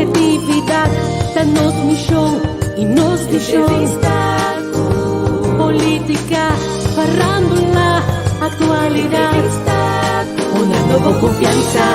objetividad da nos misión y nos visión. Política, farándula, actualidad, una nueva confianza.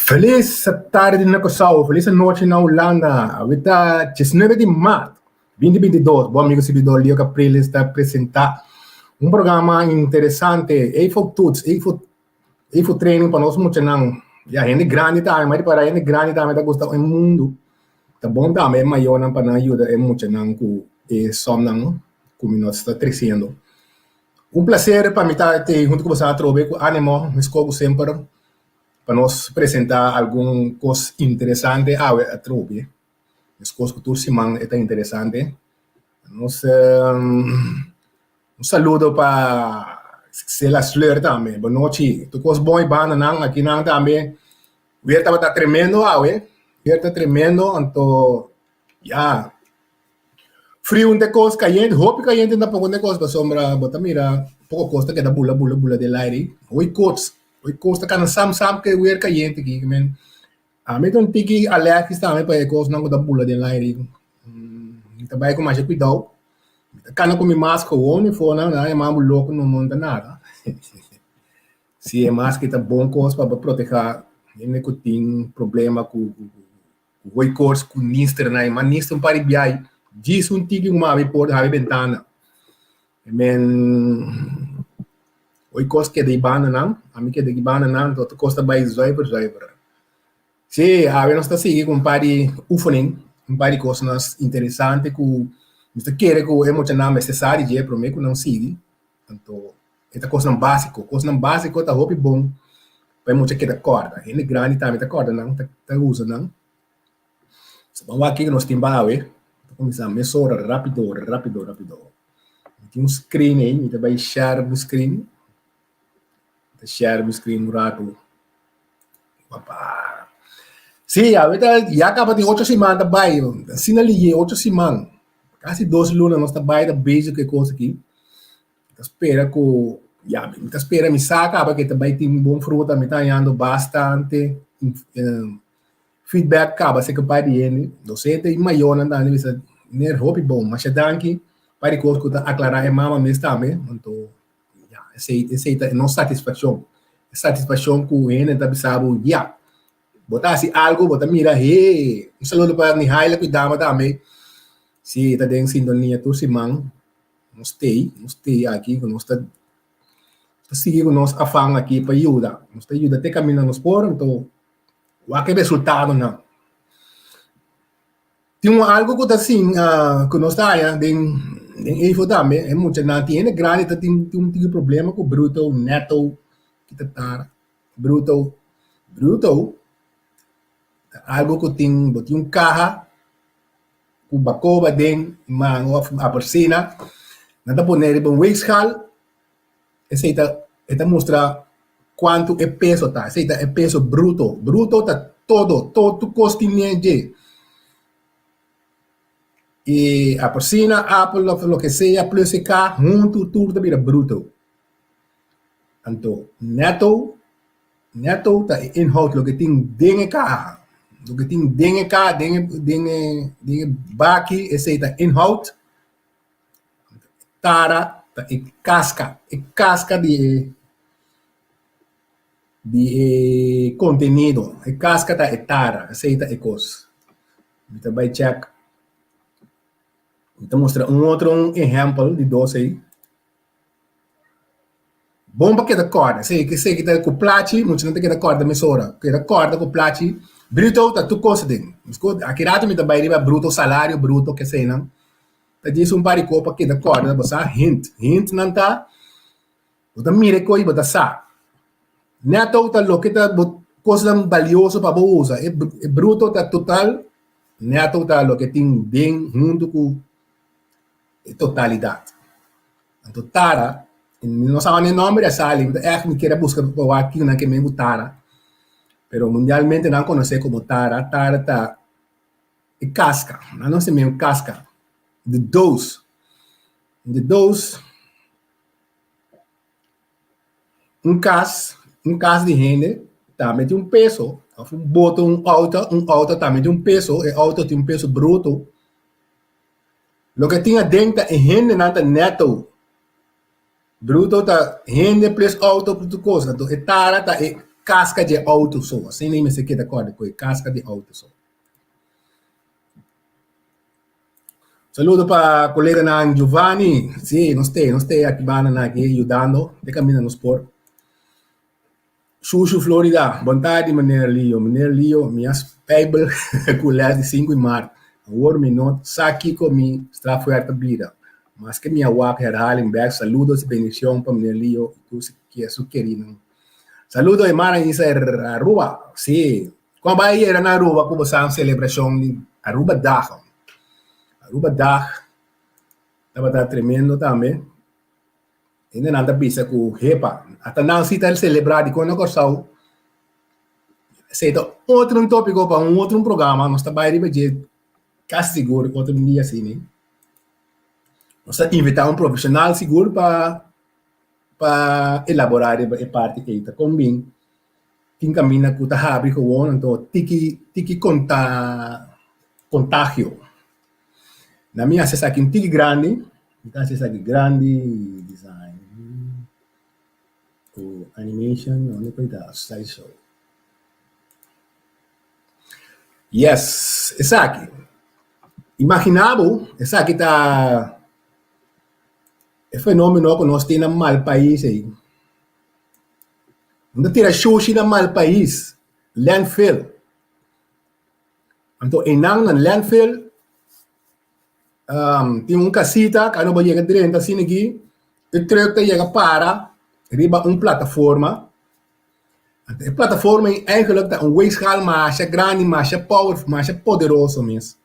Feliz tarde na Kòrsou, feliz noite na Holanda. Ahorita 19 de março 2022. Bom amigo seguidor, Leo Capriles está a apresentar programa interessante, EFO-Training para nós muito não. E a gente grande também, mas para a gente grande também está gostando do mundo. Tá bom também, é maior não para ajuda é muito não com e som não como nós está crescendo. Prazer para mim estar junto com você a trocar com ânimo, escolho sempre para nós apresentar alguma coisa interessante a trocar. As coisas que toda semana é interessante. Nós saludo para Sela Slur também. Boa noite. Tu coisa boa e banda não aqui não também. O dia tá tremendo, tá tremendo, então já frio um de coisa caliente, roupa caliente ainda pouco de coisa para sombra, bota mira, pouco costa que da bula de aire. Oi costa can sam que o ar caliente aqui, men. A mim então pique alerta também para coisa não da bula de aire. Também com mais cuidado. Cana com minha máscara, o homem for não é mais louco não monta nada. Se é máscara tá bom coisa para proteger, nem que tem problema com o coisa com nister não, mas nister para biai. Diz tigre uma ave por a ventana. Men oi coisa que de banda não, a mim que de banda não, tu costa by driver. Se a ver nós está seguindo com pari ufoning, pari coisas interessantes que você quer que o emocional necessário de para mim que não siga. Então, esta coisa não básico tá roupa bom para muito que da corda. Ele grande também da corda não, tá usa não. Se vamos aqui que nós temos baue, começar a mesurar rápido. Tem um screen aí, então vai share o screen. Share o screen no rato. Papá. Sim, agora já acaba de 8 semanas vai, assim ali 8 semanas. Quase 2 lunas nós trabalhamos da base que coisa aqui. espera que, ya, me espera mi saca, porque também tem bom fruta, me está dando bastante feedback, acaba se que para ele, docente e maior, não dá, né, ner hopi bom, mas é danke, para que eu aclarar a mama mesmo também, então, ya, essa é não satisfação, satisfação com ele, tá pensando, ya, botar assim algo, botar mira, hey, um saludo para Nihaila, cuidado também, se está dentro sintonia, tu se man, não stay aqui, não está seguir com nós afã aqui para ajudar, nós ajuda até caminhar nos por, então, o que resultado não. Tem algo que assim, que nós está aí, em EFO também, é muito, não tem grande, tem problema com bruto, neto, que tá, bruto, algo que tem carro, com bacoba dentro, a porcina, nada poner em weegschaal, essa mostra quanto é peso tá, essa é peso bruto tá todo costinha e a porcina, apple, lo que sea, plus K, junto, tudo vira bruto. Então, neto tá inhoud, lo que tem dentro carro, lo que tem dentro carro, dentro baki, esse tá inhoud, tara, tá e casca de conteúdo, e casca tá e tara, esse tá e coisa. Então, vai check. Então, mostrar outro exemplo de doce aí. Bomba que da corda, sei que tá com plati, muito não tem que da corda mesora, que da corda com plati, bruto tá tu coisa dentro. Aqui rato me da baile bruto salário bruto que sei não. Tá diz par de copa que da corda, você hint não tá. Você mira coi bota sa. Neto tá lo que tá coisa valioso para usar. É bruto tá total. Neto tá lo que tem dentro junto com totalidade. Então, Tara, não sabe nem nome dessa língua, é que me quer buscar por aqui, não é que me Tara, pero mundialmente não conhece como Tara, Tara tá e casca, não se mesmo casca, de dos, cas de rende, também tem peso, bota auto também tem peso, e auto tem peso bruto, lo que tinha dentro é rende nada neto, bruto tá rende plus auto por coisa, então é tara tá é casca de auto só, sem nem me se queda corda com casca de auto só. Saludo para colega na Giovanni, sim, nós tem aqui bana aqui ajudando, de caminho nos por. Xuxu, Florida, boa tarde, Mineiro Lio, minhas Bible, com de 5 de Mart, agora minuto, aqui comigo, está fuerte vida. Mas que minha wak herhaling back, saludos e bendição para Mineiro Lio, tu que é su querido. Saludo, hermana, isso é Aruba, sim. Quando vai ir na Aruba, como são celebração de Aruba Dag. Aruba Dag, estava tremendo também. Ainda nada pisa com repa. Até não se está celebrado com o Kòrsou. Certo, outro tópico para outro programa, nós estamos aí quase seguro, outro dia assim, né? Nós estamos invitando profissional seguro para elaborar a parte que está combinando. Quem caminha com o tahabi com o então tiki contágio. Na minha acessa aqui um tiki grande, então acessa aqui grande design. Animation, onde foi da slideshow. Yes, essa aqui. Imaginável, essa aqui tá é fenômeno que nós temos no mal país aí. Não tira sushi no mal país, landfill. Então, em não landfill, tem casita, que não vai chegar dentro assim aqui, e trata chega para riba plataforma. A plataforma é eigenlijk een weegschaal mais grande, mais poderoso mesmo.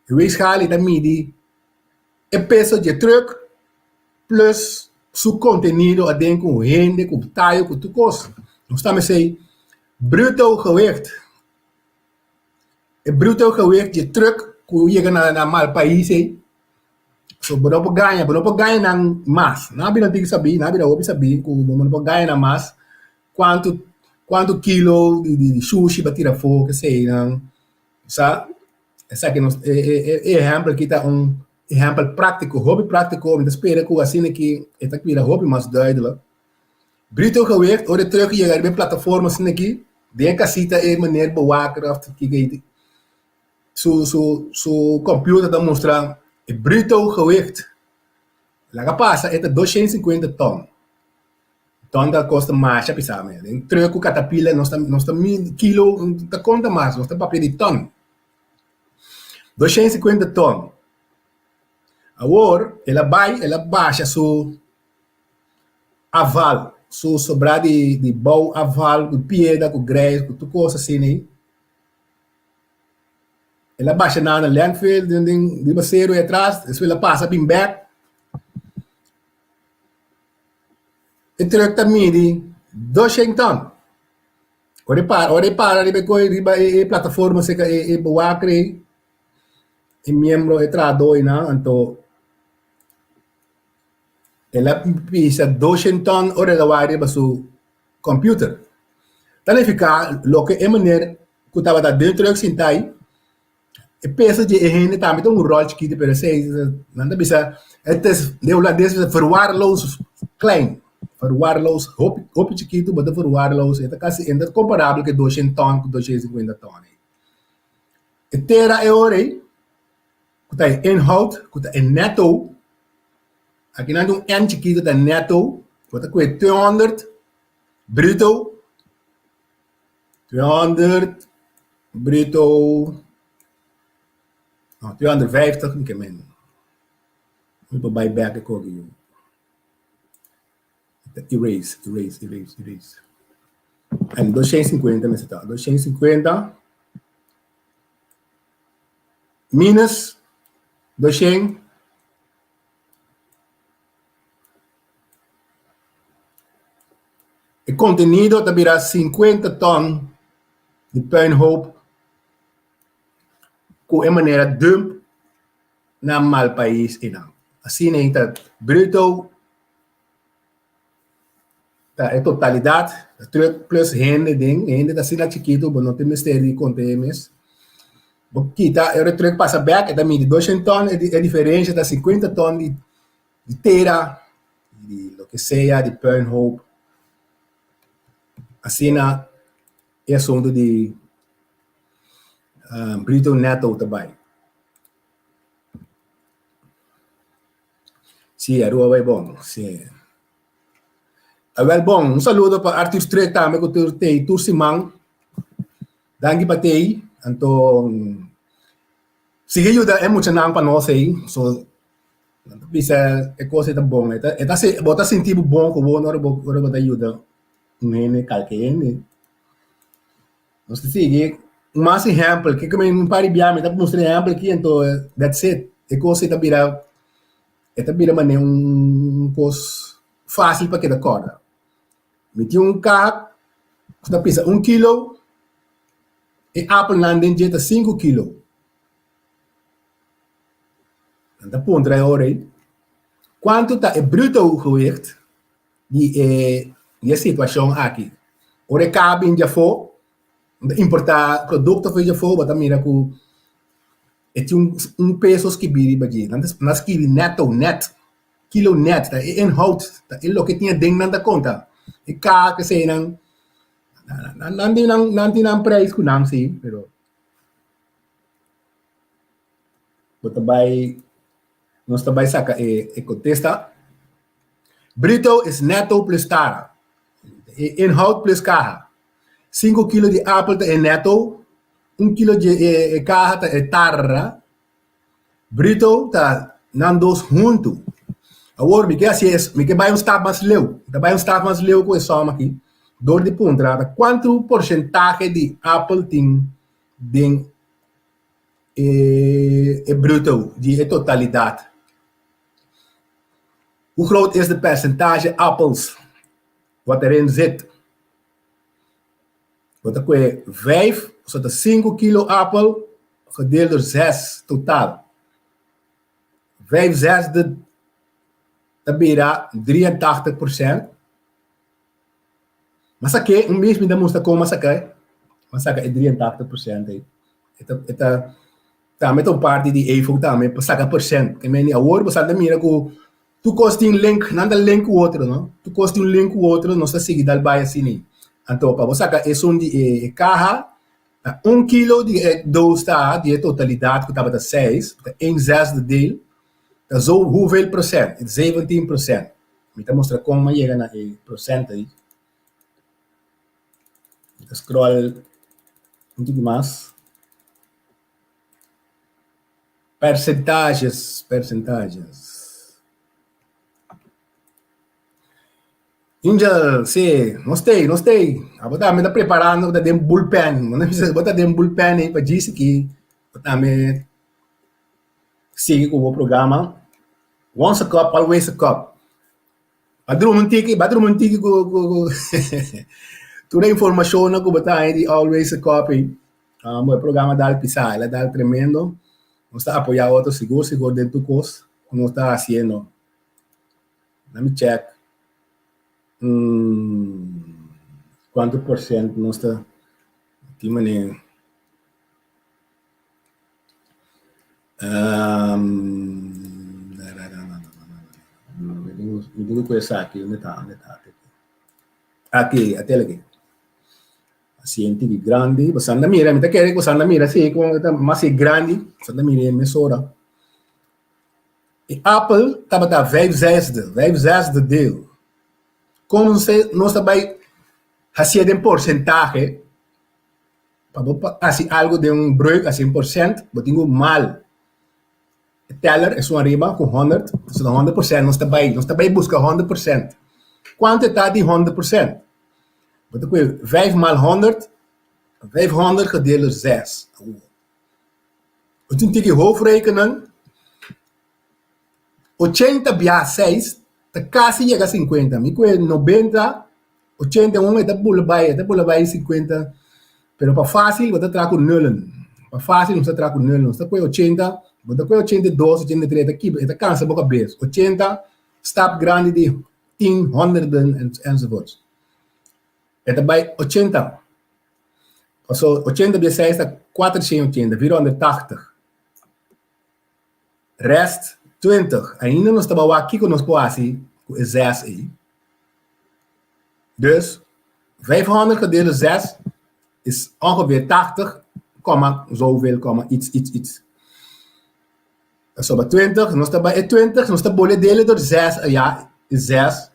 A weegschaal é midi o peso de truck plus seu conteúdo dentro com rende, com taio, com tudo coisa. Nós estamos aí, bruto gewicht. O bruto gewicht de truck que chega na mal país aí, So, não pode ganhar nang mas. Não há que saber, não há saber, que não pode ganhar mas quanto quilo de sushi para tirar fogo, que sei, não. Sabe? Essa que exemplo aqui tá exemplo prático, hobby prático, mas espera que assim que esta aqui é hobby mais duidelijk. Brito gewerkt, orde terug je bij platformen assim aqui, de casita é maneira bewaker of que su computer dan mostrar é bruto gewicht. La capaz é 250 ton. Ton da custa mais, já pensava, em troco catapila nós está 1000 kilo, da conta mais, nós está papel de ton. 250 ton. Agora, ela baixa su aval, su sobrar de bom aval, com pieda, com grés, com tudo coisa assim, né? Ela baixa na landfill, de baseiro e atrás, depois ela passa bem back. E troco também de 200 ton. Ora para, riba e plataforma se e boa cre e membro e tradoi na anto ela pisa 200 ton ora da wari ba su computer. Tale fica lo que é maneira que tava da dentro eu sentai e peso de gente também tem rol chiquito para sei nada bisa etes de holandês verwaarloos klein verwaarloos hop chiquito mas verwaarloos é quase ainda comparável que 200 ton com 250 ton. E tera é hora que tá inhoud que tá netto aqui não é chiquito da netto que tá com 200 bruto 200 bruto no, 250 que men we buy back a cogio erase and 250 mas tá 250 minus 200 e contenido tabirá 50 ton de puinhoop com a maneira dump na mal país e não. Assim é tá bruto tá é totalidade plus rende tá sila chiquito bom não tem mistério de conteúdos. Porque tá eu retreco passa back é também de 200 ton é diferente da 50 ton de tera de lo que seja de puinhoop. Assim é assunto de bruto neto também. Sim, a rua vai bom. Sim. Well, bom, um saludo para Arthur Street também, que tu tem Tursimang. Dangi patei. Então, se ajuda é muito não para nós aí. So, bisa é coisa tão bom. Tá se bota sentido bom que vou na hora bota ajuda. Né, calquene. Nós sigue mais exemplo que como um pari biame tá mostrando exemplo aqui então that's it. É coisa tá vira maneira coisa fácil para que da corda. Meti carro que pesa 1 kilo e apple nanden jeta 5 kilo. Anda ponto aí ora aí. Quanto tá é bruto gewicht de situação aqui. Ora cabe em Jafo importar produto foi Jafo, bota mira com é pesos que biri baji. Nas que net kilo net tá inhoud tá é o que tinha dentro da conta. E cá que sei não não preço que não sei, pero bota vai nós também saca e contesta. Brito is netto plus tara. Inhoud plus caja. 5 kilo de apple é netto, 1 kilo de caja é tarra. Brito tá nandos junto. Agora, me quer assim, me quer vai staff mais leu. Vai staff mais leu com esse soma aqui. Dor de pontrada. Quanto porcentagem de apple tem é bruto, de totalidade? Hoe groot is de percentage appels wat erin zit? Wat er 5, zodat 5 kilo appel gedeeld door 6 totaal. 5 zesde beira 83%. Mas aqui, mês me dá mostra como mas aqui é 83%. Esta também tem parte de EFO também, para sacar por cento. Que meni agora você anda mira que tu costa um link, não dá link o outro, não? Tu costa um link o outro, não está seguindo al baia assim. Então, para você sacar é de carro, 1 quilo de dois tá, de totalidade que estava 6, 1/6 dele, tá zo hoeveel procent? 17%. Me tá mostra como chega na procent aí. Scroll um pouco mais. Percentagens. Angel, sim, gostei. Agora me está preparando para dar um bullpen. Não precisa botar um bullpen aí para dizer que também siga com o programa. Once a cup, always a cup. Badrumantiki, toda a informação que botar aí de always a cup. O programa dá pisar, ela dá tremendo. Não está apoiando outro seguro dentro do curso. Não está fazendo. Let me check. Quanto por cento não está de maneira. Me digo coisa aqui, onde está? Aqui, até aqui. Asiente de grande, você anda mira, me tá querendo que você anda mira, sim, mas é grande, você anda mira, emissora. E Apple estava da 5 zesde dele. Como você não sabe fazer em porcentagem, para fazer algo de break a 100%, eu tenho mal. O teller é uma riba com 100, se dá 100%, não está bem buscar 100%. Quanto está de 100%? Eu tenho 5 mal 100, 500 gedeeld 6. Eu tenho que hoofdrekenen, 80 via 6, tá quase chega a 50. Me cuida 90, 81 é da pula vai 50. Pero para fácil, você traga com nulo. Para fácil, você traga com nulo. Você põe 80, você põe 82, 83, aqui, você cansa boca vez. 80, stop grande de 10, 100 enzovoorts. Você vai 80. Passou 80 via 6, tá 480, vira 180. Rest 20. Ainda não estava aqui com nós assim, com 6 aí. Dus 500 gedeeld 6 is ongeveer 80, zoveel, iets. Dus op 20, nós está bij 20, nós está bollen delen door 6, ja, is 6.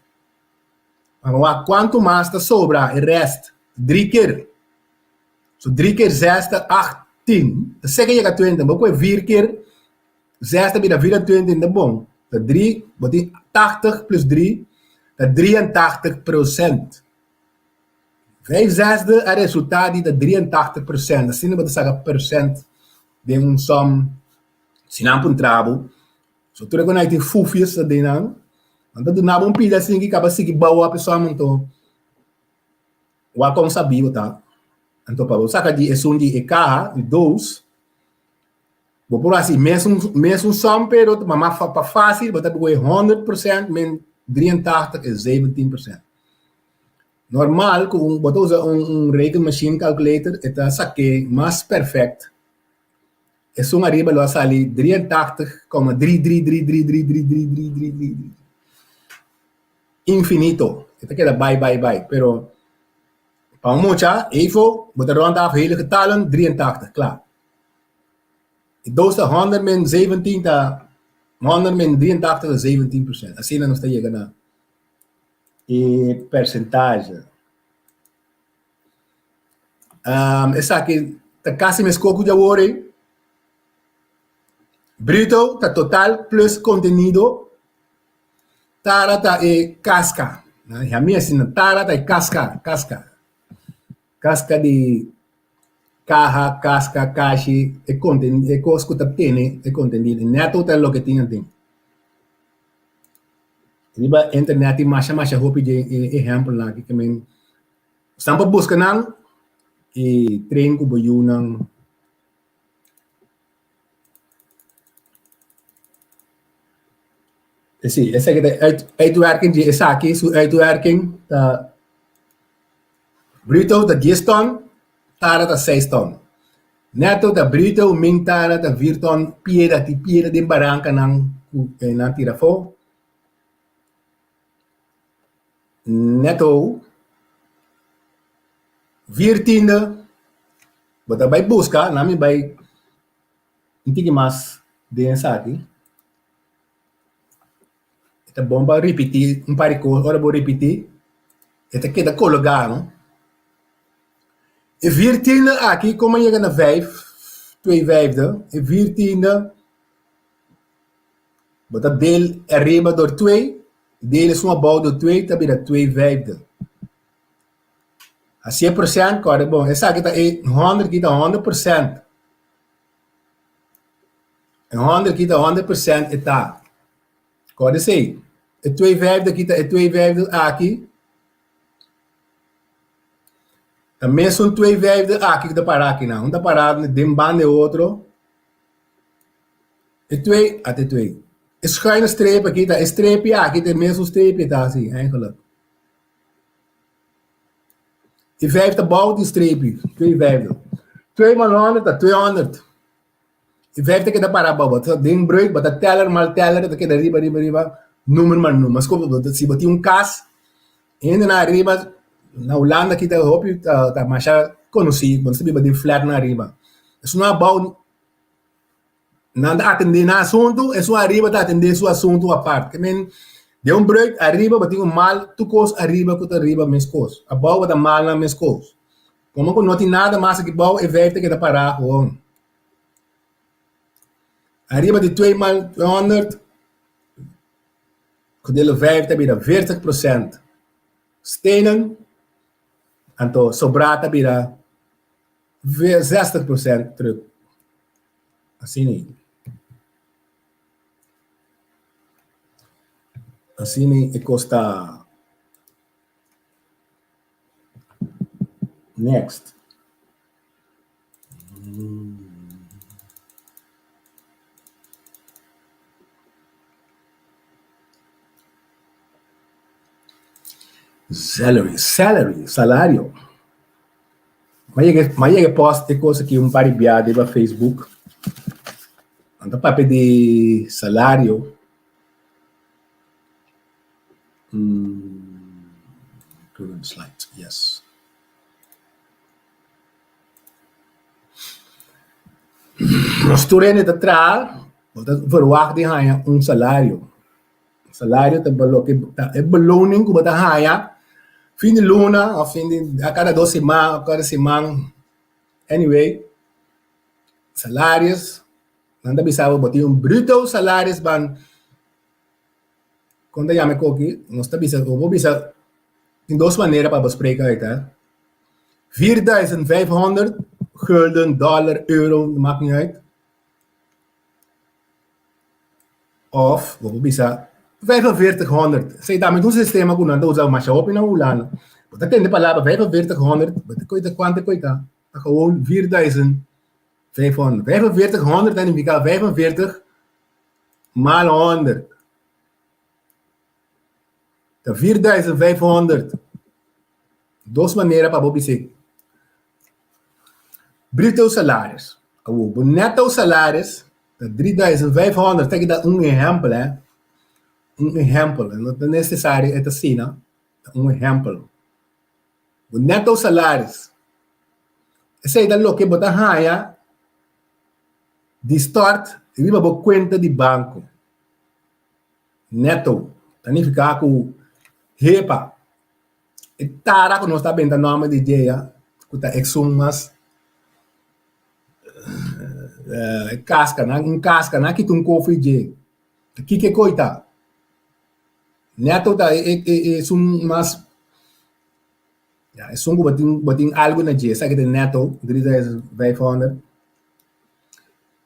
Maar quanto mais está sobra, o resto, 3 keer. So 3 keer 6 está 18. Dan zeg je 20, maar ook 4 keer 6 está bij 24, dat bom. Dat 3, wat 80 plus 3, dat 83%. 5 zesde é resultado de 83%. Assim não pode saber percent de som, se não para trabalho. Se tu reconhece que fufias de não, então tu não pode assim que acaba seguir boa a pessoa então, o como sabia tá. Então para você que é um de carro, dois, vou por assim mesmo som pero mas para fácil, você pode 100%, men 83 é 17%. Normal, kung você usa Reiki machine calculator, ita saque mais perfeito. É uma arriba lá sali 83,3333333 infinito. Ita queda bye. Pero para mucha, EFO, você ronda af hele getallen 83, klaar. E doos 100 min 17 ta 100 min 83 is 17%. Assim não está chegando. E percentage. Essa aqui tá quase me escoco de agora. Bruto tá total plus contenido. Tara tá casca. A minha assim, tara tá casca. Casca de caja, casca, caixa, e contenido, e coisa que tá tendo, e contenido. Neto tá lo que tinha tem. Riba internet masha hopi de exemplo lá que também estamos buscando e treino com o nang. Sim, essa aqui é uitwerking de essa aqui, sua uitwerking da bruto da 10 ton, tara da 6 ton. Neto da bruto min tara da 4 ton, pieda de barranca nan tira fo. Neto 14, bota vai buscar, nami vai intigi mas de essa aqui. Esta bomba repetir um par de coisas, ora vou repetir. Esta queda colocado. E 14 aqui, como chega na 5, 2/5, e 14, bota deel arriba door 2, deel is uma bouw door 2, tabi da 2/5. A 100%, corre bom. Essa aqui tá 100, kita 100%. En 100 kita 100% eta. Corre sei. E 2/5 kita e 2/5 aqui. Também são 2/5 aqui que dá parar aqui não. Um dá parado de um bando e outro. E 2 até 2. E schuine streep aqui tá. Streep aqui tem mesmo streep tá assim, eigenlijk. E 5 tá bouw die streep. 2/5. 2 mal 100 tá 200. E 5 que dá parar bouw. Tá ding breuk, bota teller mal teller, tá que dá riba. Número mal número. Mas como se botar um cas, ainda na riba. Na Holanda kita hopi tá mais conhecido, quando se de flat na riba. Isso não é bom, nada atender na assunto, é só arriba tá atender seu assunto à parte. Que men de um break arriba, bating um mal, tu cos arriba que tu arriba mes cos. A bom bata mal na mes cos. Como não tem nada mais que bom, é verde que tá parar com. Arriba de 2 mal 100, que dele verde tá vira 40%. Stenen Anto sobrata bira 60% terug. Assim e costa next. Salário. Mas eu posto de coisa que par de biada no Facebook. Então, para pedir salário, current slide, yes. Nós turene de trás, verwacht die haya salário. Salário é beloning que você haya. Fim de luna, ou a cada 2 semanas, a cada semana. Anyway, salários, nanda bisava botar bruto salários ban. Quando eu me aqui, nós está bisa, tem 2 maneiras para bespreken, tá? 4.500 gulden, dollar, euro, maakt niet uit. Of, we bisa 4500. Sei da, met un sistema con ando usar mais op in Holland. Wat dat de palavra 4500, wat koita quanto koita? Gewoon 4500. 4500 dan indica 45 mal 100. De 4500. 2 maneiras para bobisek. Bruto salários. O netto salários, de 3500, tem que dar exemplo, né? Exemplo, não é necessário é assim, não? Exemplo. O netto salários. Esse é o que bota raia, distort, e viva a conta de banco. Netto. Significa que repa. E tara que nós está vendo o nome de dia, que está exumas, casca, que tu coffee de. Aqui que coita. Neto tá é mas é botin algo na dia, sabe que neto 3.500.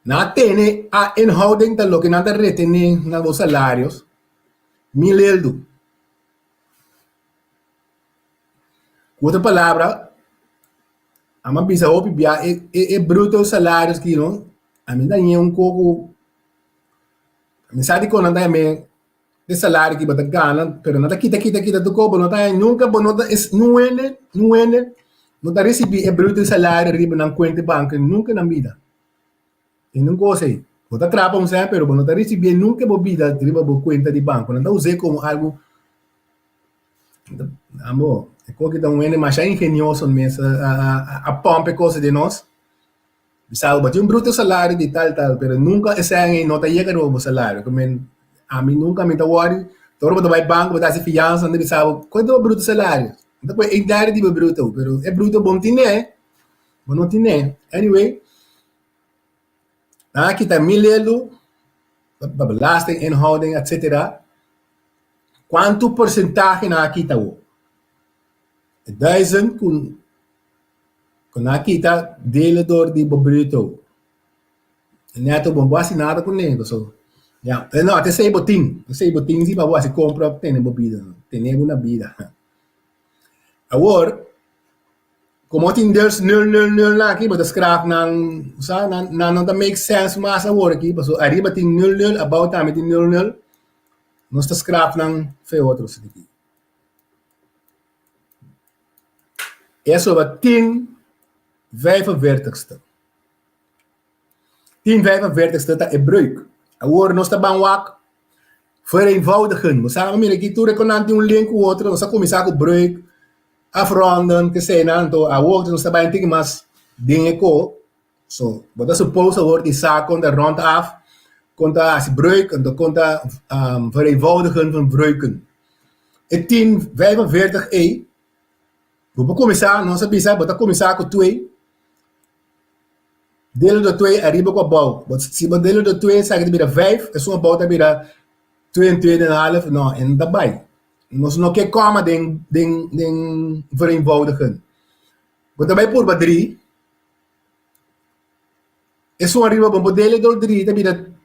Na tene a inhouding da lo que nada retene na os salários 1.000 eldo. Outra palavra, a uma bisa opi bia é bruto os salários que não, a mim daí um pouco, a mim sabe quando anda me de salário que você ganha, pero não kita do cobo, não tá nunca, não tá não é, não tá receber é bruto salário riba na conta banca nunca na vida. E não gostei. Você trapa sempre, pero não tá receber nunca bebida riba por conta de banco, não tá usando como algo amor, é coisa que dá mais engenhoso mesmo, a pompa coisa de nós. Sabe, bati bruto salário de tal, pero nunca esse ano não tá chegando o salário, como a mim nunca me tawari todo mundo vai banco botar se fiança não sabe quanto é bruto salário depois é dar de bruto pero é bruto bom tinha bom não tinha anyway aqui tá milelo belasting inhouding etc quanto porcentagem na aqui tá o 1000 com aqui tá deledor de bruto neto bom nada com nem so yeah. No, até sei botim se para você compra tem bebida, tem uma vida. Agora, como tem 0 lá aqui, mas scrap não make sense mais agora aqui, mas arriba tem 0 about time tem 0 não está scrap não foi outro aqui. Isso vai tem 45ste. Tem 45ste tá é breuk. Agora nós estamos aqui vereenvoudigen. We samen met de toer kon een link outro, nós começar com break, afronden, que sei não, então a outra nós estamos tem mais dinheiro, so, but suppose hoor die zaak komt er rond af, conta as breuk, en dan conta vereenvoudigen van breuken. Het 1045 we começar, nós sabemos, we começar com 2. Dele do 2 arriba com a bal. Se você dele do 2 sai de 5, é uma bal de 2,5, não, en daarbij. Nós não quer coma den vereenvoudigen. Wat daarbij por 3, é uma arriba com dele do 3, de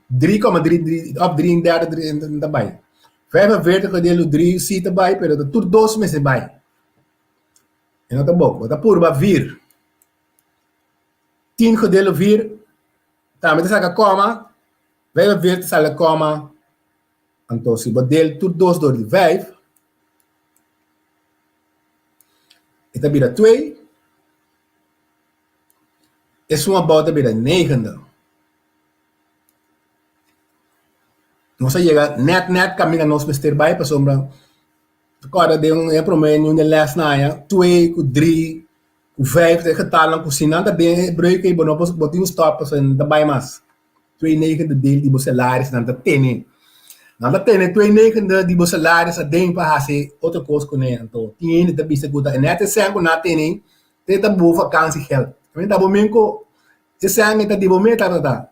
3,3 op 33 daarbij. 45 dele do 3 zie daarbij, pero de tur 2 meses daarbij. En dat bom, wat por 4. 10 gedeeld 4, daarmee is het komma, 45 zal het komma, en toen zie je deel tot 2 door die 5, het heb je 2, is een bouw heb je 9. No se llega net camina nos besteed bij, per sombra, cada de um promedio de les na ja, 2, 3, 5 de getallen cozinando bem breuk e bonopos botinho stops en daarbij mas 2,9 deel die salaris dan dat tenen dan dat tenen 2,9 die salaris a ding pa hase outra coisa com né então tinha de bisa guda en het zijn na tenen te da bo vakansie geld men da bomenko se sang eta di bometa da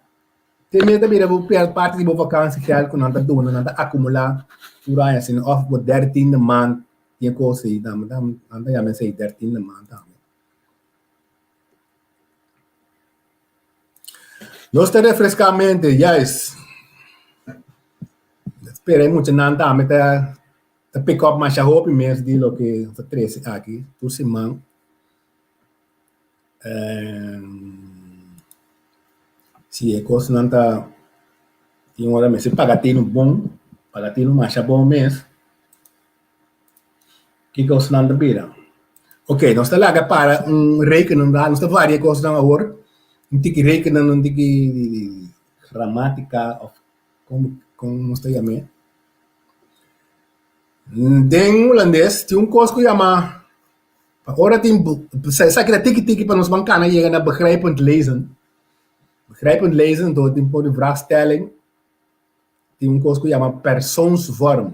te me da bira bo per parte di bo vakansie geld con anda doen en anda acumula pura ja sin of bo 13 maand die coisa dan anda ja men sei 13 maand dan. Nós te refrescamente, yes. Esperei muito nada, mas te pick up mais a roupa mesmo de lo que eu trouxe aqui, por semana. Se é coisa não tá, tem hora mesmo, se pagatino bom, pagatino mais a bom mesmo. Que coisa não tá bira. Ok, nós te laga para rekening, nós te várias coisas não agora. Não tem que rekening, não tem que gramática, of como está chamando. Em holandês, tem coisa que chama, agora tem, sabe que tiki para nos bancana chega na begrijpend lezen. Begrijpend lezen, então tem por de vraagstelling, tem coisa que chama persoonsvorm.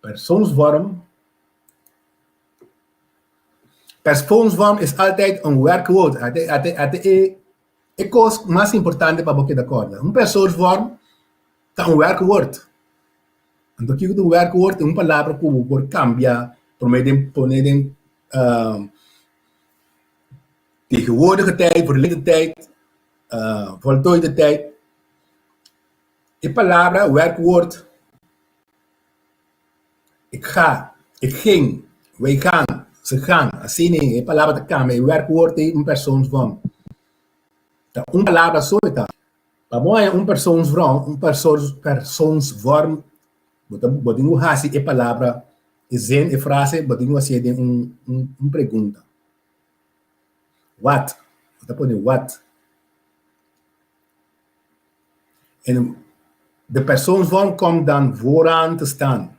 Persoonsvorm is altijd een werkwoord. É coisa mais importante para você dar conta. Persoonsvorm é um werkwoord. Então, que o werkwoord é uma palavra que você cambiar, por meio de tegenwoordige tijd, verleden tijd, voltooide tijd. A palavra, werkwoord, ik ga, ik ging, wij gaan. Ze gaan, assim nem é palavra de cama, é werkwoord é persoonsvorm. Então, palavra só está. Para mim é persoonsvorm Botinho hasi e palavra, e zen e frase, botinho assim de pergunta. What? Bota põe what? En de persoonsvorm komt dan vooraan te staan.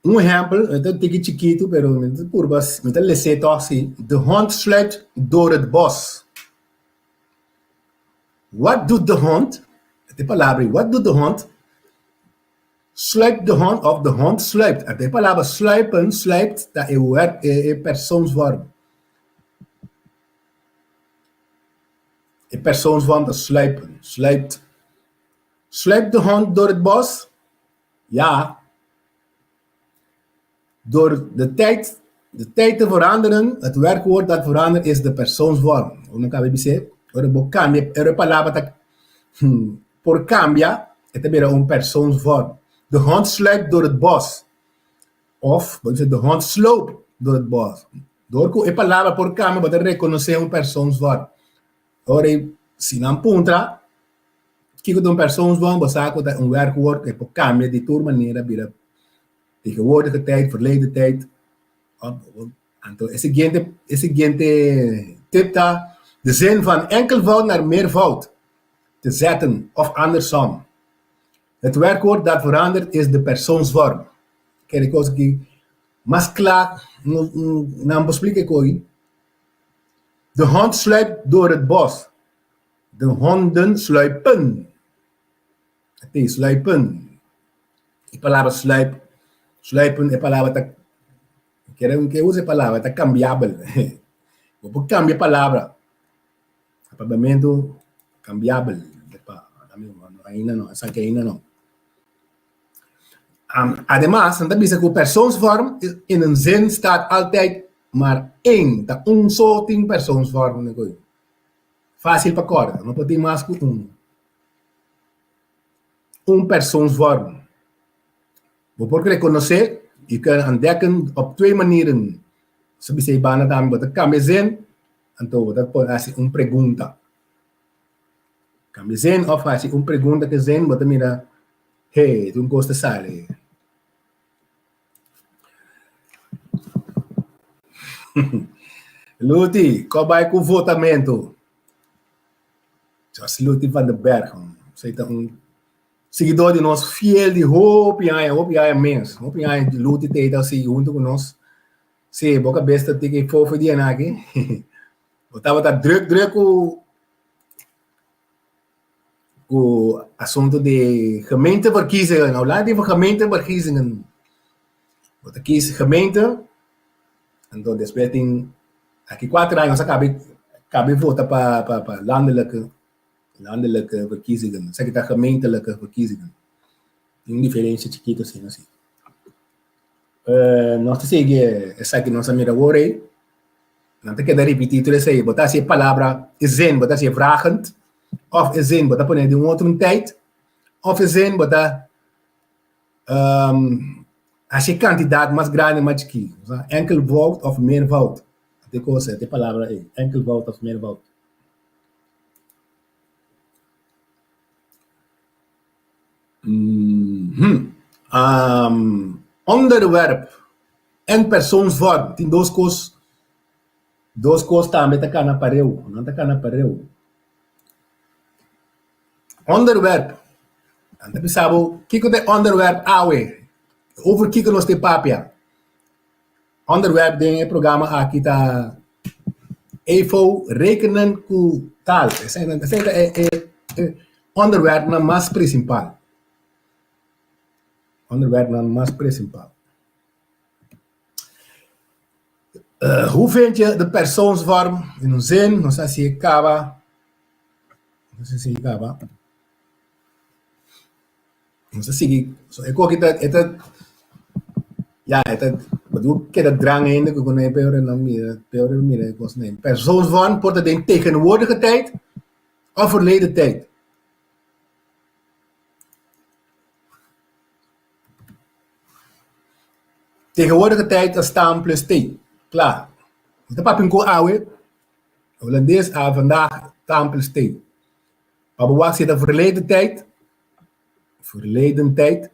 Un ejemplo, het is een beetje chiquito, pero met de curvas, met de leseto así. De hond sluipt door het bos. Wat doet de hond? De palabra, wat doet de hond? Sluipt de hond of de hond sluipt. De palabra sluipen, sluipt, dat is persoonsvorm. Een persoonsvorm, dat sluipen, sluipt. Sluipt de hond door het bos? Ja. Door de tijd te veranderen, het werkwoord dat verandert is de persoonsvorm. Hoe kan je zeggen? Er een palabra por cambia, het is een persoonsvorm. De hond sluipt door het bos. Of, de hond sloopt door het bos. Door een palabra por cambia, wat reconoce een persoonsvorm. Ora, si non punta, kijk het een persoonsvorm, bezaken dat een werkwoord, het por cambia, die toer manier, bij de tegenwoordige tijd, verleden tijd. Het seguinte tip daar, de zin van enkelvoud naar meervoud te zetten of andersom. Het werkwoord dat verandert is de persoonsvorm. Kijk, ik was mas klaar, dan bespreek ik ook. De hond sluipt door het bos. De honden sluipen. Het is sluipen. Die palabra sluipen is palabra que use palabra, está cambiável. Vou cambiar palavra. Acabamento cambiável. Ainda não, essa aqui ainda não. Además, dan bisa que persoonsvorm in een zin staat altijd maar één. Dat een soort persoonsvorm. Fácil para acordar. Não pode mais que um persoonsvorm. Voor reconnacer, je kunt ontdekken op twee manieren. Zo bisa ibana dami bota cambia zin, então bota pode assim pergunta. Cambia zin of assim pergunta que zin bota mira, hey, tu gosta sale. Luti, qual vai com o votamento? Just Luti van den Berg. Zij is een seguidor de nós, fiel de hoop jij mens. Hoop jij Luti tijd als hij junto com nós. Sim, boca besta tem que fofo de anaki. Botava tá druk o assunto de gemeenteverkiezingen. Nou, laat even gemeenteverkiezingen. Wat kies gemeente. En dan deswetting aqui 4 anos acabei votar para landelijke verkiezingen. Zeg ik dat gemeentelijke verkiezingen. Een diferença chiquita assim. Nós te segue essa aqui nossa mira hoor. Não te queda repetir tudo isso aí. Botar se palavra zin, botar se vragend. Of zin, botar poner de outro tijd. Of zin, botar als je kandidaat mais grande mais chiquito. Enkelvoud of meervoud. De coisa, de palavra aí. Enkelvoud of meervoud. Onderwerp en persoonsvorm. Die duas coisas também tá na pareu, não tá na pareu. Onderwerp. Dan pensavo, kiko de onderwerp awe. Over kiko nos de papia. Onderwerp ding programa aqui tá EFO rekenen ku taal. Essa é onderwerp na mais principal. Onderwerp na mais principal. Hoe vind je de persoonsvorm in een zin? Não sei se acaba. Não sei se acaba. Não sei se ik ook het ja, het bedoel que dat drang in de kon peor mire was neem. Persoonsvorm wordt het in tegenwoordige tijd of verleden tijd. Tegenwoordige tijd is staan plus t. Klaar. De papinko ouwe. Hollandees vandaag staan plus t. Maar wat zit de verleden tijd? verleden tijd.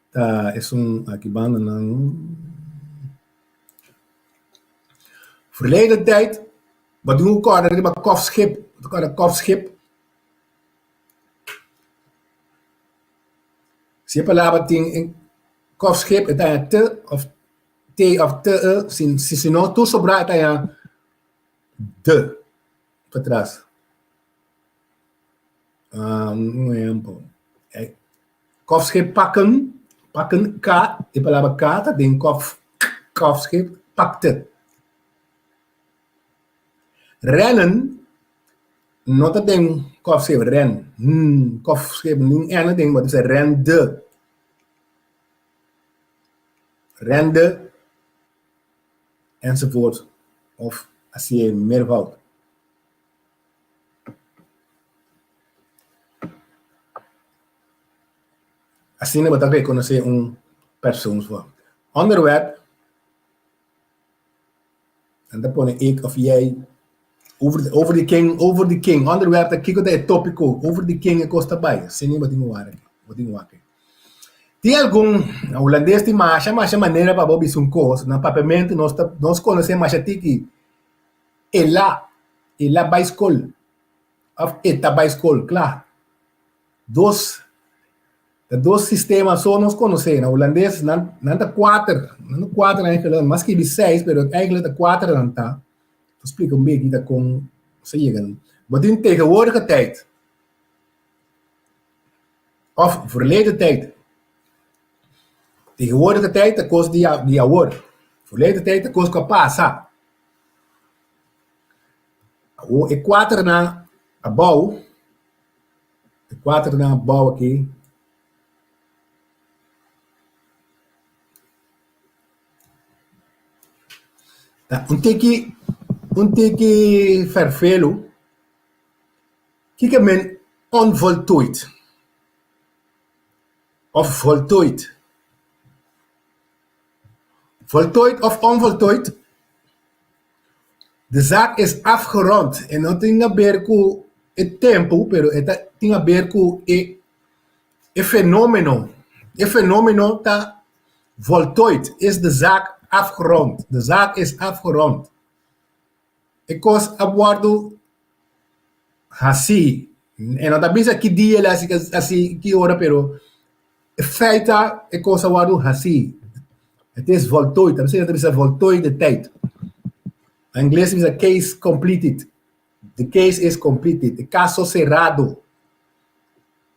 Dat is aqui banda não. Verleden tijd. Wat doen we kort? Dat is een kofschip. Dat is een kofschip. Se a palavra tem kofschip, het is te of t of te, se não tu sobrar, het is de para trás. Exemplo. Kofschip pakken, pakken k, a palavra k, dat tem kofschip, pakte. Rennen, não tem kofschip, ren. Kofschip, não é ding, maar het is rende. Rende, enzovoort. Of als je meervoud. Assim wat ik reconhecer persoonsvorm. Onderwerp, en dan pon ik of jij over de king. Onderwerp, dat kijk het topico. Over de king, ik kost erbij. Zie wat ik wakker. Tem algum holandês de marcha maneira para bobi sun coisa na papamento nós conhecemos marcha tiki ela by school of eta by school claro dos sistemas só nós conhecemos na holandês não tá quatro eigenlijk mas que 6 pero eigenlijk tá 4 não tá explica beetje dat com se chegando wat in tegenwoordige tijd of verleden tijd. Tegenwoordige tijd, dat kost die hoor. Verleden tijd, dat kost passa. Ik kwater na een bouw. Ik kwater na een bouw aqui. Un teki vervelo. Kijk men onvoltooid. Of voltooid. Voltooid of onvoltooid, de zaak is afgerond. En no tem a ver com o tempo, pero tem a ver com o fenômeno. O fenômeno está voltooid, is de zaak afgerond. De zaak is afgerond. Ik kost abordo assim. En dat is que dia assim que hora, pero feita ik kost abordo assim. Het is voltooid. Dat betekent dat is een voltooide tijd. In inglês is a case completed. The case is completed. O caso cerrado.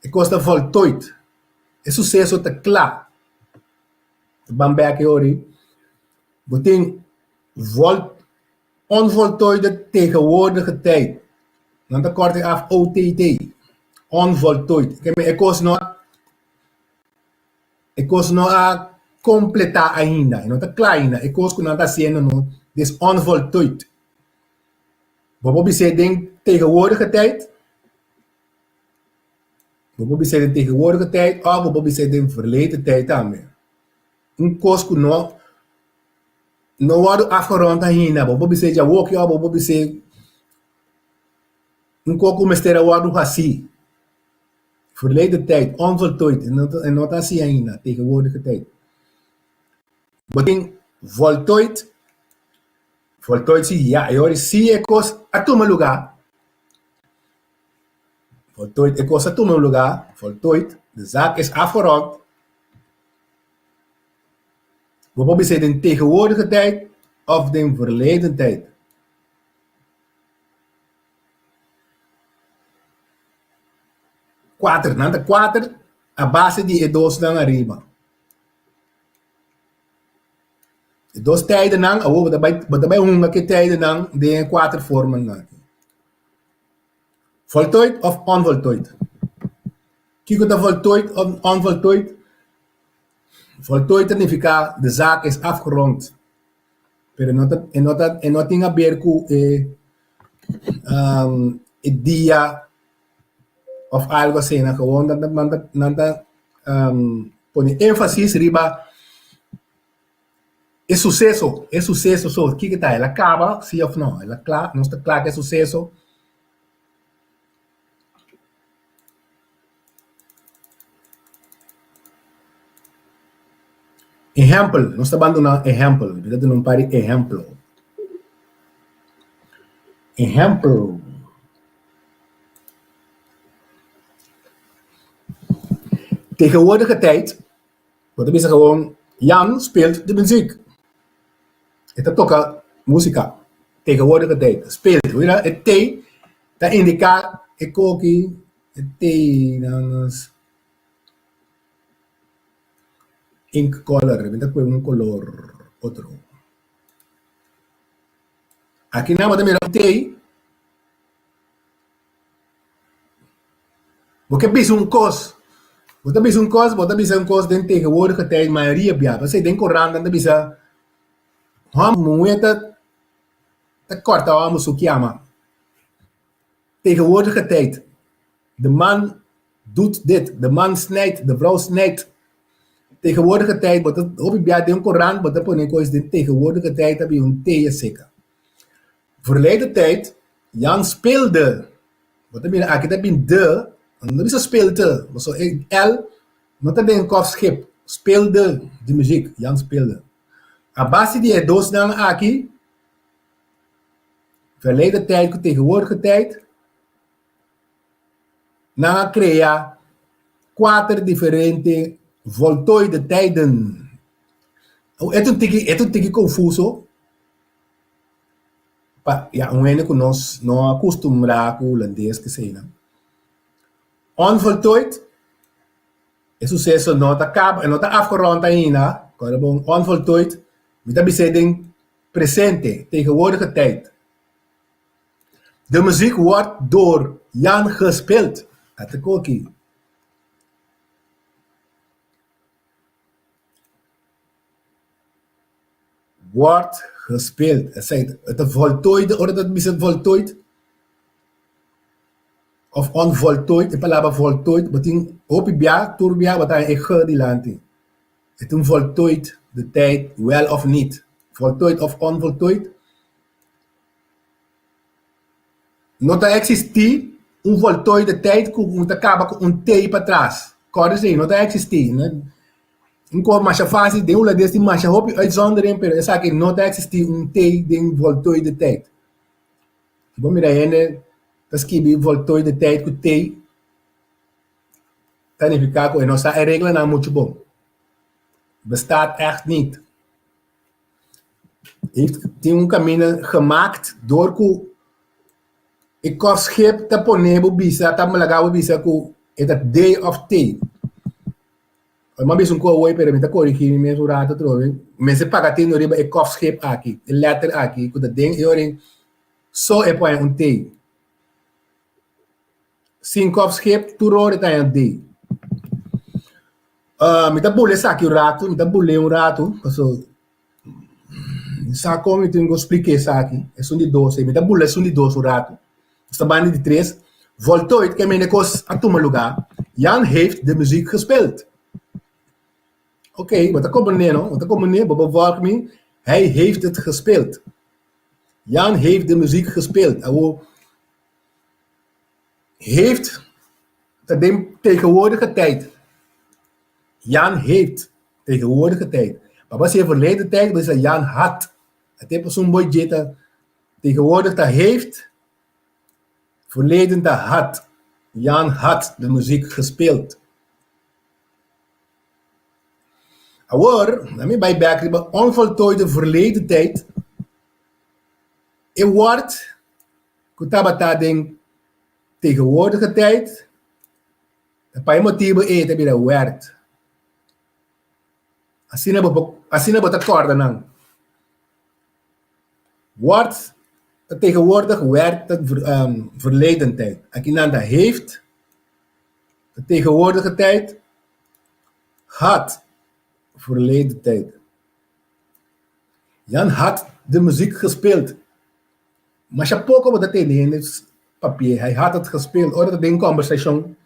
Het kost voltooid. Het sucesso está claro. Bambek hoor. Betekent onvoltooide tegenwoordige tijd. Dan kort ik af OTT. Onvoltooid. Ik kost nog a completar ainda, não está claro ainda. É coisa que não está sendo não, dus onvoltooid. Bijvoorbeeld zei ding tegenwoordige tijd. Bijvoorbeeld zei de tegenwoordige tijd, of bijvoorbeeld zei de verleden tijd daarmee. Een coisa que não wordt afgerond ainda. Bijvoorbeeld zei ja ook ja, bijvoorbeeld zei een coisa mistério wordt assim. Verleden tijd, onvoltooid, en não está assim ainda, tegenwoordige tijd. Beting voltooid zie ja, eu zie é coisa a tomar lugar. Voltooid é coisa a tomar lugar. Voltooid, de zaak is afgerond. Bijvoorbeeld is het in tegenwoordige tijd of de verleden tijd. Quatro, a base die dos dan arriba. Dos tijden lang, daarbij honderden tijden lang, de 4 vormen maken. Voltooid of onvoltooid? Kijk de voltooid of onvoltooid. Voltooid significa de zaak is afgerond. Pero no tiene a ver con el día of algo así. Gewoon dat pone énfasis riba. É sucesso só. O que tá? Ela acaba, sim ou não? Ela não está claro que é sucesso. Exemplo, nós estamos dando exemplo. Está dando um par de exemplo. Exemplo. Tegenwoordige tijd, wat is gewoon, Jan speelt de muziek. Het toca música. Tegenwoordige tijd. Speelt. Weet je, het T, dat indica, het koki, het T, dan is ink color. Weet je, een color, otro. Aqui na wat meer T, porque bis um cos. Wat is een kos? Wat is een kos? Den tegenwoordige tijd, maioria bia. Wat zij den Koran, dan is een moeite te kort aan Musukiyama. Tegenwoordige tijd. De man doet dit. De man snijdt. De vrouw snijdt. Tegenwoordige tijd. Wat het op bia den Koran, wat dat poneko is de tegenwoordige tijd heb je een thee zeker. Verleden tijd, Jan speelde. Wat heb je eigenlijk? Dat heb de. En dat is een speelte. Zo L. Not dat een kofschip. Speelde de muziek. Jan speelde. Abasi die het doos dan aki. Verleden tijd, tegenwoordige tijd. Na crea 4 differente voltooide tijden. Het is een tikkie confuso. Ja, un nós não acostumar com o holandês que sei, não. Onvoltooid é sucesso não tá acaba, não tá afgerond ainda. Quando bom onvoltooid, met dat bezetting presente, tegenwoordige tijd. De muziek wordt door Jan gespeeld. Dat is ook hier. Wordt gespeeld. Het is voltooid, of dat is het voltooid? Of onvoltooid, de palabra voltooid, betekent opibia, turbia, wat hij echt die land in. Het is voltooid de tijd, wel of niet. Voltooid of onvoltooid. Nota existi, voltooide tijd, moet acabar com T para trás. Corre sim, nota existi, né? Enquanto mais fácil, de uma desse mais hope uitzondering, pero essa aqui não existe T de voltooide tijd. Vamos mirar ainda. Dat is voltooide tijd com T. Significa que nossa regra não é muito bom. Bestaat echt niet. Tem caminho gemaakt door que ik kofschip te ponebo bisa, te malagawa bisa ku het day of T. Maar bijzonder ko hoor pero mita corrigir me zo rato trove. Mensen pagatin no riba ik kofschip aqui, de letter aqui, ku dat ding yoring so e põe um T. Sin kofschip tu rode ta een D. Mita bule saki rato, mita bule un rato, so sa como eu go expliquei saki, é som de 12, mita bule som de 12 rato. Sta band de 3. Voltooid, que mijn kos aan toe lugar. Jan heeft de muziek gespeeld. Oké, wat komt meneer no? Wat komt meneer? Bevolk me. Hij heeft het gespeeld. Jan heeft de muziek gespeeld. Hij heeft de tegenwoordige tijd. Jan heeft tegenwoordige tijd. Maar was je verleden tijd, dus Jan had. Het heeft zo'n mooi jeta. Tegenwoordig dat heeft. Verleden dat had. Jan had de muziek gespeeld. Hoor, laat me bij back, onvoltooide verleden tijd. Het wordt, kutabata ding, tegenwoordige tijd. De paar motieven eten bij de werd. Asina wat akkoorden aan. Wordt tegenwoordig werd het verleden tijd. Akinanda heeft de tegenwoordige tijd had verleden tijd. Jan had de muziek gespeeld. Maar je poko wat dat in het papier. Hij had het gespeeld. Or dat ding conversation.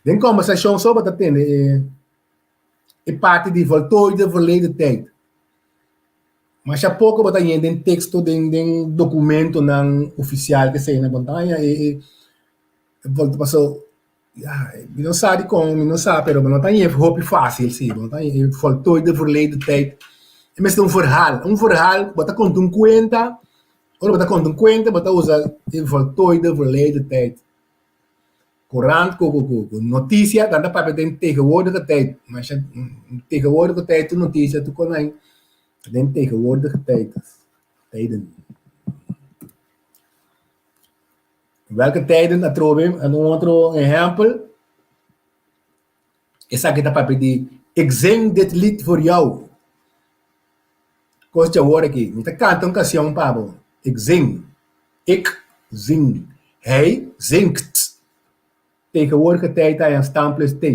Den conversation zo wat dat in parte die voltooide verleden tijd. Mas há pouco bota aí den texto den documento nan oficial que sei na montanha e volta passou ja, ik não sabe como, não sabe, pero não tem hoop fácil, sim, não tem voltooid verleden tijd. E mas um verhaal, wat er komt een cuenta, ou wat er komt een cuenta, wat er usa voltooid verleden tijd. Courant, notícia, dan dat in tegenwoordige tijd. Maar als je tegenwoordige tijd de notícia, tu kon in tegenwoordige tijd. Tijden. Welke tijden dat probleem? En een ander exempel. Ik zeg dat ik zing dit lied voor jou. Kost je horen ki. Niet kan een canción, Pablo. Ik zing. Ik zing. Hij zingt. Tegenwoordige tijd hij een staan plus T.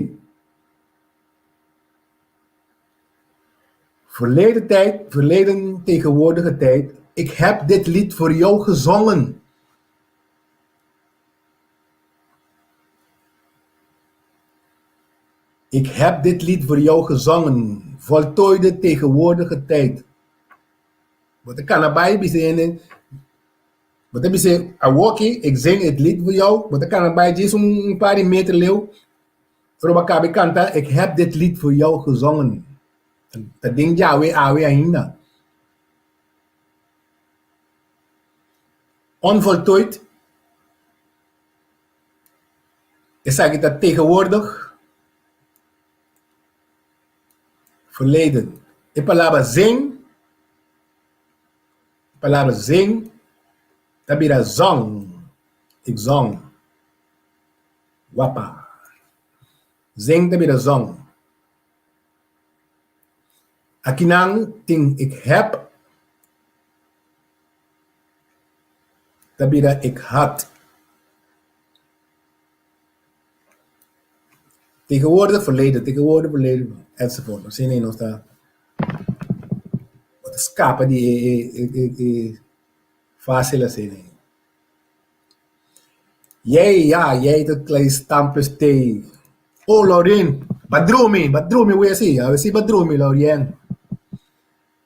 Verleden tijd, verleden tegenwoordige tijd. Ik heb dit lied voor jou gezongen. Ik heb dit lied voor jou gezongen. Voltooide tegenwoordige tijd. Wat ik kan erbij bezien. Wat heb je gezegd? Awoki, ik zing het lied voor jou. Wat ik kan erbij is een paar meter leeuw. Robakabi kanta, ik heb dit lied voor jou gezongen. Dat ding Yahweh awe ainda. Onvoltooid. Ik zeg dat tegenwoordig. Verleden. De palabra zing. Dat bira zong. Ik zong. Wapa. Zing dat bira zong. Akinang ting ik heb. Dat bira ik had. Tegenwoordig verleden, enzovoort. We zien nog dat. Wat escapa die fácil assim. Jij dat klein stampus T. Oh, Lauren, badromi, hoe je ziet? We zien badromi, Lauren.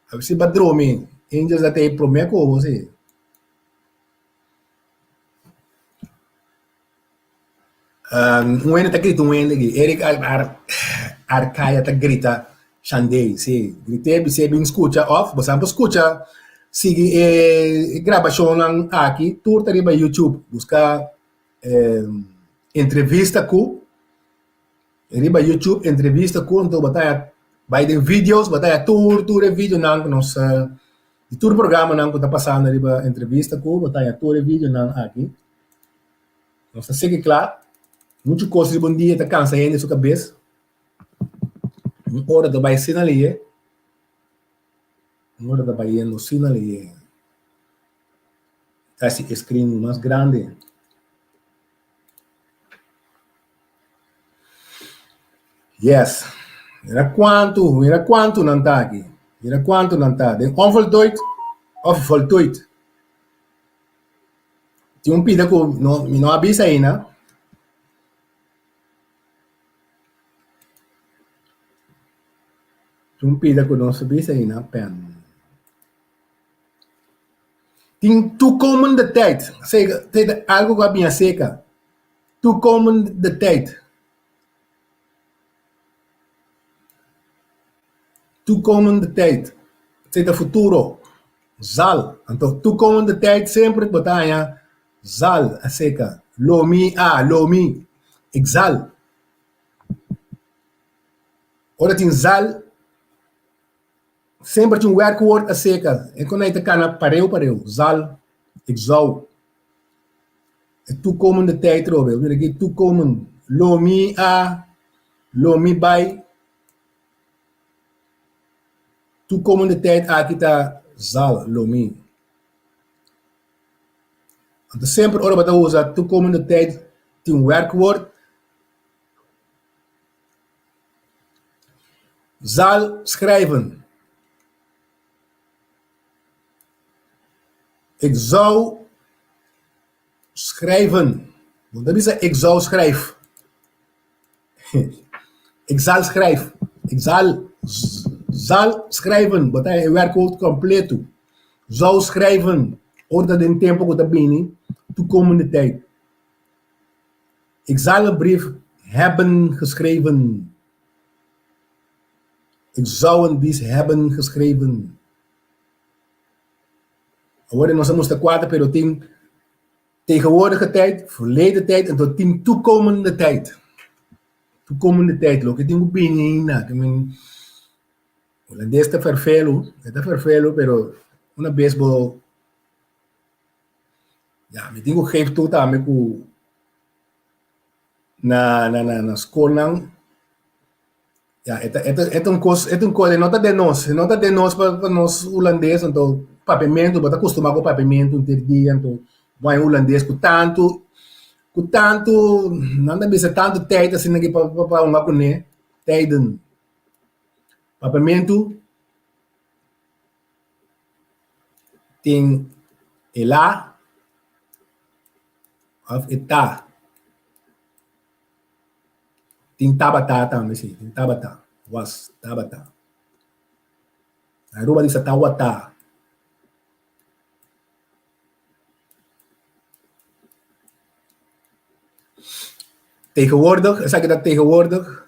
We zien badromi. Angels dat hij promeco, hoe zie? Um ene tá grito Eric Arcaia tá grita Xandei, sim. Gritei, você bem escuta off, você não escuta, sigue gravação aqui, tour tá riba YouTube, busca entrevista com, riba YouTube, entrevista com, então batalha, vai de vídeos, batalha tour vídeo não, nossa, de tour programa não, que tá passando riba entrevista com, batalha tour vídeo não aqui, nossa, segue claro. Muito coisa de bom dia, está cansado ainda sua cabeça. Uma hora da Bahia sina ali, uma hora da Bahia no sina ali. Tá esse screen mais grande. Yes. Era quanto não tá aqui. Era quanto não tá. De onvoltooid of voltooid. Tinha pida que não avisa aí, né? Pida ko não sabia aí na pen. Tem toekomende tijd. Zeg, algo wat minha seca. Toekomende tijd. Toekomende tijd. Zeg de futuro. Zal. Então, toekomende tijd sempre batalha. Zal, a seca. Lomi. Ik zal. Ora tem zal. Sempre tinha werkwoord a seca. En kon hij te kan pareu. Zal, ik zou. De toekomende tijd, Robert. Wil ik toekomen. Lomi bij. Toekomende tijd, akita zal, lomi. Want sempre ora wat usa toekomende tijd, tinha werkwoord. Zal schrijven. Ik zou schrijven. Want dat is ik zou schrijven. Ik zal schrijven. Ik zal schrijven. Wat hij werkwoord completo. Zou schrijven. Omdat in tempo dat bini. Toekomende tijd. Ik zal een brief hebben geschreven. Ik zou dies hebben geschreven. Worden ons moest kwaad, pero team tegenwoordige tijd, verleden tijd en tot team toekomende tijd. Toekomende tijd, lo que tengo opinie na, que men holandês está perfeito, pero uma baseball, ja, me tengo geef toe também ku na escola, ja, é um coisa, nota de nós para nós holandês, então papimento, bota acostumar com papimento interdia, então vai holandês com tanto, nada bisa tanto tijd assim aqui para um macuné, tijden, papimento tem lá of eta tem tabata também sim, tem tabata was tabata aruba disa tawata tegenwoordig, zeg je dat tegenwoordig,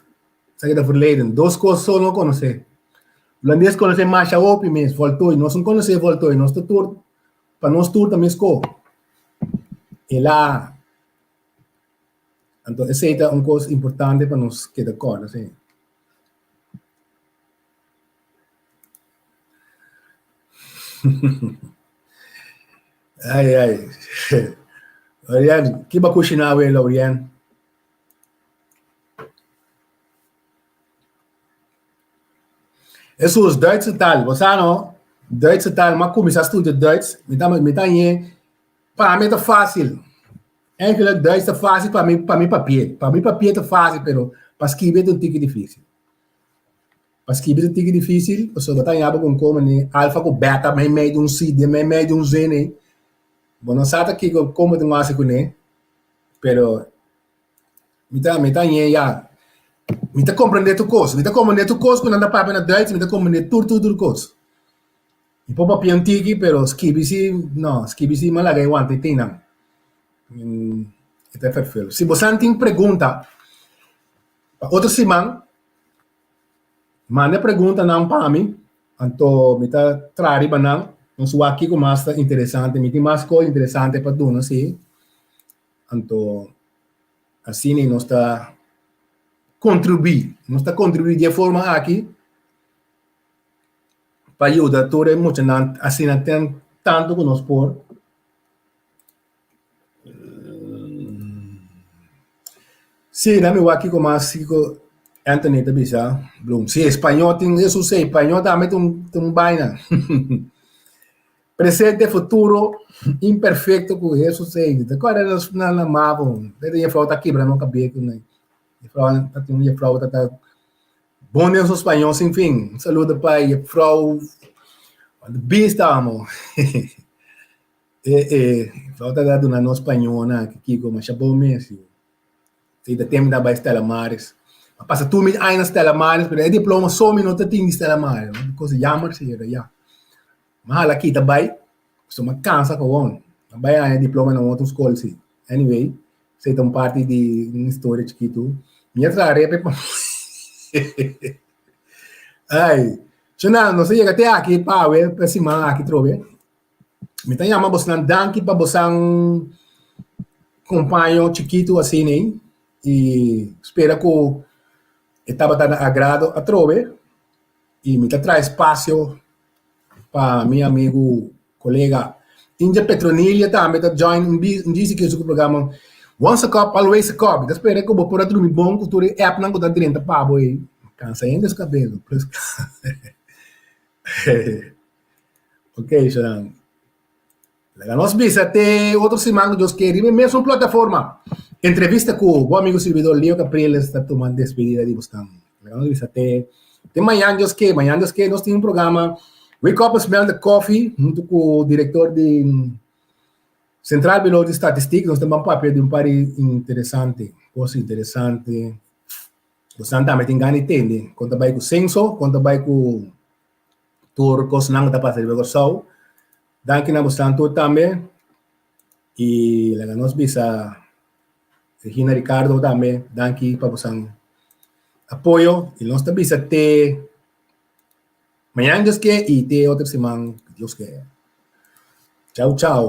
zeg je dat verleden, dos coisas só não conhecer. Holandês conhece mais a opi mesmo, voltou, nós não conhecemos voltou, nós tour, para nós tour também esco. E lá, então essa é uma coisa importante para nós que de acordo, assim. Ai. Oriane, que ba cozinhar ele, Oriane? Isso é Duitse taal, você não? Duitse taal, mas começar a estudar Duits, me dá para mim é fácil. Eigenlijk Duits é fácil para mim papel. Para mim papel é fácil, pero para escrever é um tique difícil. Para escrever é um tique difícil, você não tem nada com como né, alfa com beta, mas meio de um C, meio de um Z, né? Bom, não sabe que como tem mais com né, pero me tá já. Me tá compreender tu coisa, quando anda para na Duits, me tá compreender tudo coisa. E pô papel tique, pero escrever se malaga eu ante tem não. É perfeito. Se você tem pergunta, outra semana, manda pergunta não para mim, então me tá trari banang, nós o aqui com mais interessante, me tem mais coisa interessante para tu, não sei. Então assim nós está contribuir de forma aqui para ajudar todo mundo assim não tem tanto que nós por sim, na meu aqui como assim com Anthony da bisa Bloom. Se espanhol tem isso sei, espanhol também tem baina. Presente, futuro, imperfeito com isso sei. Agora nós na mavo, desde a flauta quebra não cabia com né. A flauta tá bom nesse espanhol sem fim. Saludo pai, a frau bista amo. Flauta da do no espanhol na que como chabou mesmo. Tem tempo da Stella Maris. Passa 2 minutos aí na Stella Maris, mas é diploma só minuto tem de Stella Maris. Coisa jammer se já. Mas aqui também, só uma cansa com o também é diploma na outra escola sim. Anyway, sei tão parte de história que tu. Minha tarefa ai, não sei até aqui para ver para cima aqui trove. Me tem uma bolsa danke para você companheiro chiquito assim né? E espero que estava dando agrado a trove e me traz espaço para meu amigo, colega Índia Petronilha também tá join disse que o programa once a cup, always a cup. Espero que eu vou por dormir bom que tu app não tá dentro para boi cansa ainda esse cabelo ok, Xaran. Nós vimos até outra semana que eu quero mesmo plataforma. Entrevista com o amigo servidor Leo Capriles está tomando despedida de Buscam. Nós vimos até amanhã nós temos um programa Wake Up and Smell the Coffee junto com o diretor de Central Bureau de Estatística. Nós temos um papel de par interessante, coisa interessante. Você também tem ganho de entender. Conta bem com o censo, conta bem com o coisa não está passando de Kòrsou. Danke na bastante também. E nós bisa Regina Ricardo também, danke para você apoio. E nós também até amanhã, Deus quer, e até outra semana, Deus quer. Tchau, tchau.